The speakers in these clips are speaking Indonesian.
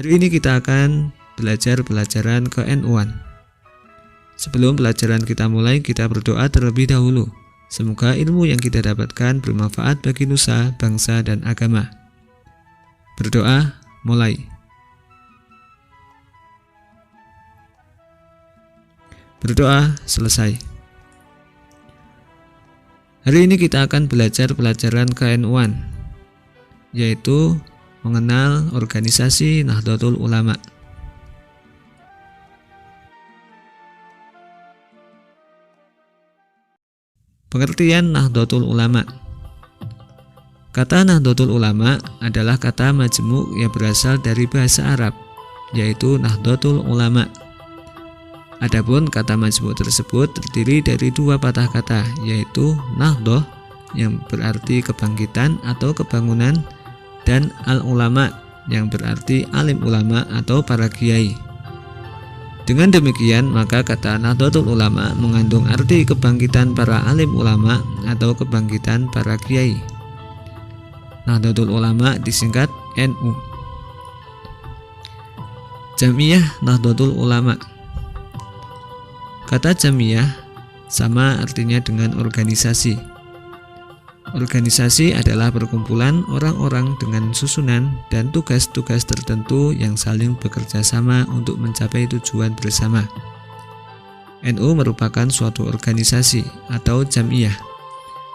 Hari ini kita akan belajar pelajaran ke-NU-an. Sebelum pelajaran kita mulai, kita berdoa terlebih dahulu. Semoga ilmu yang kita dapatkan bermanfaat bagi nusa, bangsa, dan agama. Berdoa, mulai. Berdoa, selesai. Hari ini kita akan belajar pelajaran ke-NU-an, yaitu mengenal organisasi Nahdlatul Ulama. Pengertian Nahdlatul Ulama. Kata Nahdlatul Ulama adalah kata majmu' yang berasal dari bahasa Arab, yaitu Nahdlatul Ulama. Adapun kata majmu' tersebut terdiri dari dua patah kata, yaitu Nahdhah yang berarti kebangkitan atau kebangunan, dan al-ulama yang berarti alim ulama atau para kiai. Dengan demikian, maka kata Nahdlatul Ulama mengandung arti kebangkitan para alim ulama atau kebangkitan para kiai. Nahdlatul Ulama disingkat NU. Jamiyah Nahdlatul Ulama. Kata jamiyah sama artinya dengan organisasi. Organisasi adalah perkumpulan orang-orang dengan susunan dan tugas-tugas tertentu yang saling bekerja sama untuk mencapai tujuan bersama. NU merupakan suatu organisasi atau jamiyah.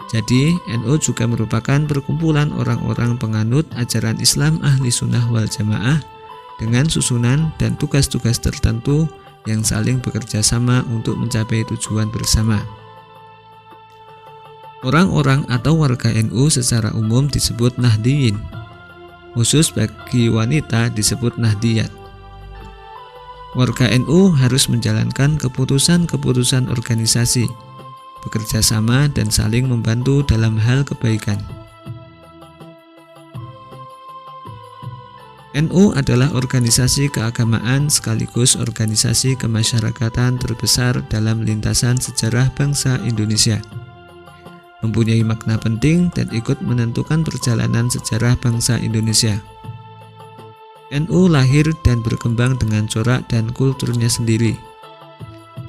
Jadi, NU juga merupakan perkumpulan orang-orang penganut ajaran Islam ahli sunnah wal jamaah dengan susunan dan tugas-tugas tertentu yang saling bekerja sama untuk mencapai tujuan bersama. Orang-orang atau warga NU secara umum disebut Nahdiyin. Khusus bagi wanita disebut Nahdiyat. Warga NU harus menjalankan keputusan-keputusan organisasi, bekerja sama dan saling membantu dalam hal kebaikan. NU adalah organisasi keagamaan sekaligus organisasi kemasyarakatan terbesar dalam lintasan sejarah bangsa Indonesia. Mempunyai makna penting dan ikut menentukan perjalanan sejarah bangsa Indonesia. NU lahir dan berkembang dengan corak dan kulturnya sendiri.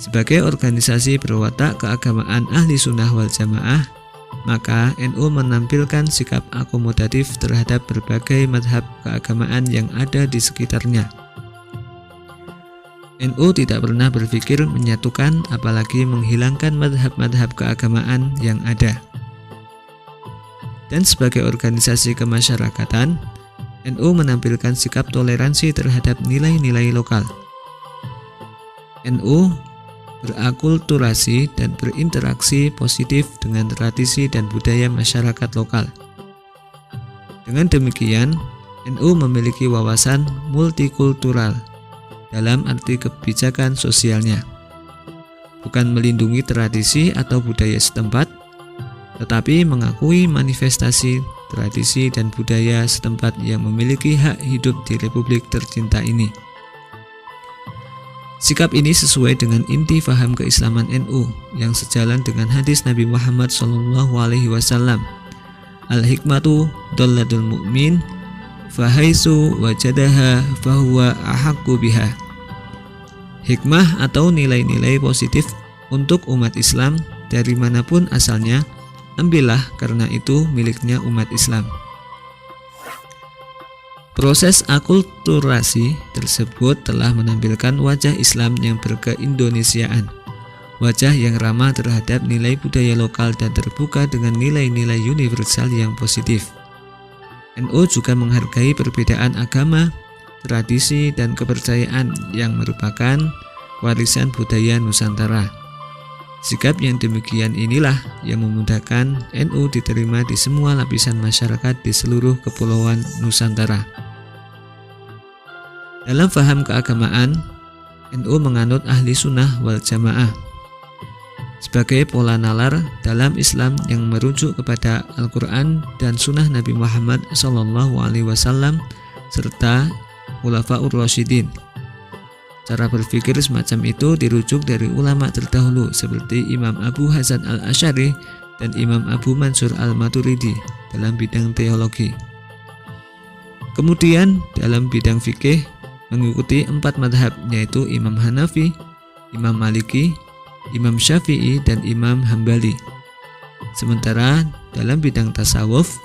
Sebagai organisasi berwatak keagamaan ahli sunnah wal jamaah, maka NU menampilkan sikap akomodatif terhadap berbagai mazhab keagamaan yang ada di sekitarnya. NU tidak pernah berpikir menyatukan apalagi menghilangkan mazhab-mazhab keagamaan yang ada. Dan sebagai organisasi kemasyarakatan, NU menampilkan sikap toleransi terhadap nilai-nilai lokal. NU berakulturasi dan berinteraksi positif dengan tradisi dan budaya masyarakat lokal. Dengan demikian, NU memiliki wawasan multikultural dalam arti kebijakan sosialnya, bukan melindungi tradisi atau budaya setempat, tetapi mengakui manifestasi tradisi dan budaya setempat yang memiliki hak hidup di Republik tercinta ini. Sikap ini sesuai dengan inti faham keislaman NU yang sejalan dengan hadis Nabi Muhammad SAW. Al-hikmatu dallatul mu'min fahaisu wajadaha fahuwa ahaqqu biha. Hikmah atau nilai-nilai positif untuk umat Islam dari manapun asalnya, ambillah karena itu miliknya umat Islam. Proses akulturasi tersebut telah menampilkan wajah Islam yang berkeindonesiaan, wajah yang ramah terhadap nilai budaya lokal dan terbuka dengan nilai-nilai universal yang positif. NU juga menghargai perbedaan agama, tradisi, dan kepercayaan yang merupakan warisan budaya Nusantara. Sikap yang demikian inilah yang memudahkan NU diterima di semua lapisan masyarakat di seluruh kepulauan Nusantara. Dalam faham keagamaan, NU menganut ahli sunnah wal jamaah sebagai pola nalar dalam Islam yang merujuk kepada Al-Quran dan Sunnah Nabi Muhammad SAW serta Khulafaur Rasyidin. Cara berpikir semacam itu dirujuk dari ulama terdahulu seperti Imam Abu Hasan al-Asy'ari dan Imam Abu Mansur al-Maturidi dalam bidang teologi. Kemudian dalam bidang fikih, mengikuti 4 madhab, yaitu Imam Hanafi, Imam Maliki, Imam Syafi'i, dan Imam Hambali. Sementara dalam bidang tasawuf,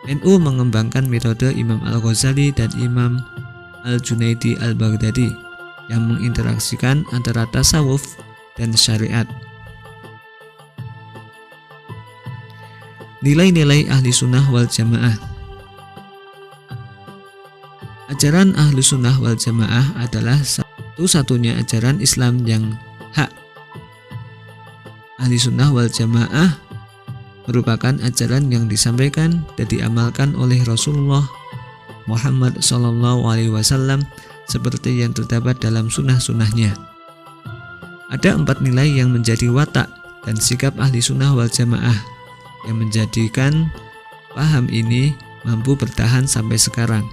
NU mengembangkan metode Imam Al-Ghazali dan Imam Al-Junaidi Al-Baghdadi yang menginteraksikan antara tasawuf dan syariat. Nilai-nilai Ahli Sunnah wal Jamaah. Ajaran Ahli Sunnah wal Jamaah adalah satu-satunya ajaran Islam yang hak. Ahli Sunnah wal Jamaah merupakan ajaran yang disampaikan dan diamalkan oleh Rasulullah Muhammad SAW seperti yang terdapat dalam sunnah-sunnahnya. Ada 4 nilai yang menjadi watak dan sikap Ahli Sunnah wal Jamaah yang menjadikan paham ini mampu bertahan sampai sekarang.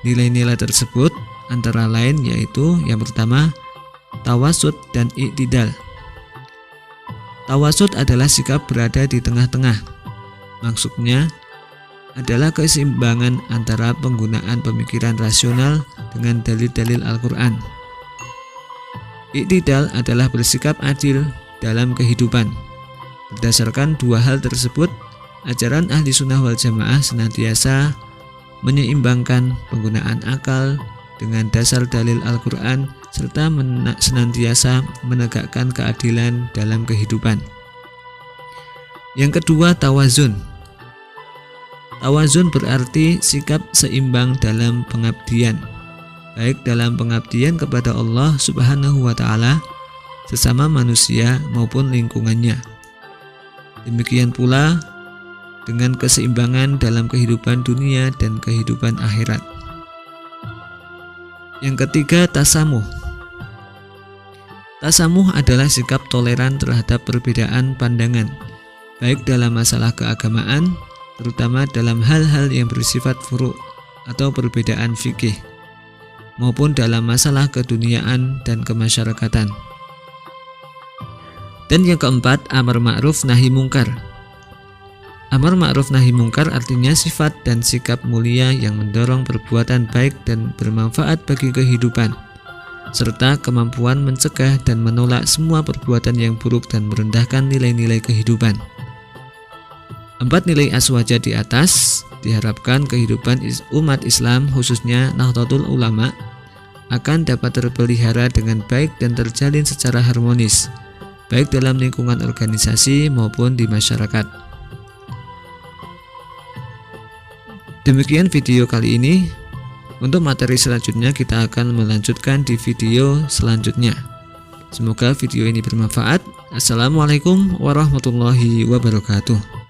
Nilai-nilai tersebut antara lain yaitu yang pertama, tawasud dan i'tidal. Tawasud adalah sikap berada di tengah-tengah. Maksudnya adalah keseimbangan antara penggunaan pemikiran rasional dengan dalil-dalil Al-Quran. I'tidal adalah bersikap adil dalam kehidupan. Berdasarkan 2 hal tersebut, ajaran Ahli Sunnah wal Jamaah senantiasa menyeimbangkan penggunaan akal dengan dasar dalil Al-Quran serta senantiasa menegakkan keadilan dalam kehidupan. Yang kedua, tawazun. Tawazun berarti sikap seimbang dalam pengabdian, baik dalam pengabdian kepada Allah Subhanahu wa Ta'ala, sesama manusia maupun lingkungannya. Demikian pula dengan keseimbangan dalam kehidupan dunia dan kehidupan akhirat. Yang ketiga, tasamuh. Tasamuh adalah sikap toleran terhadap perbedaan pandangan, baik dalam masalah keagamaan, terutama dalam hal-hal yang bersifat furu' atau perbedaan fikih, maupun dalam masalah keduniaan dan kemasyarakatan. Dan yang keempat, amar ma'ruf nahi mungkar. Amar ma'ruf nahi mungkar artinya sifat dan sikap mulia yang mendorong perbuatan baik dan bermanfaat bagi kehidupan, serta kemampuan mencegah dan menolak semua perbuatan yang buruk dan merendahkan nilai-nilai kehidupan. 4 nilai aswaja di atas diharapkan kehidupan umat Islam khususnya Nahdlatul Ulama akan dapat terpelihara dengan baik dan terjalin secara harmonis, baik dalam lingkungan organisasi maupun di masyarakat. Demikian video kali ini. Untuk materi selanjutnya kita akan melanjutkan di video selanjutnya. Semoga video ini bermanfaat. Assalamualaikum warahmatullahi wabarakatuh.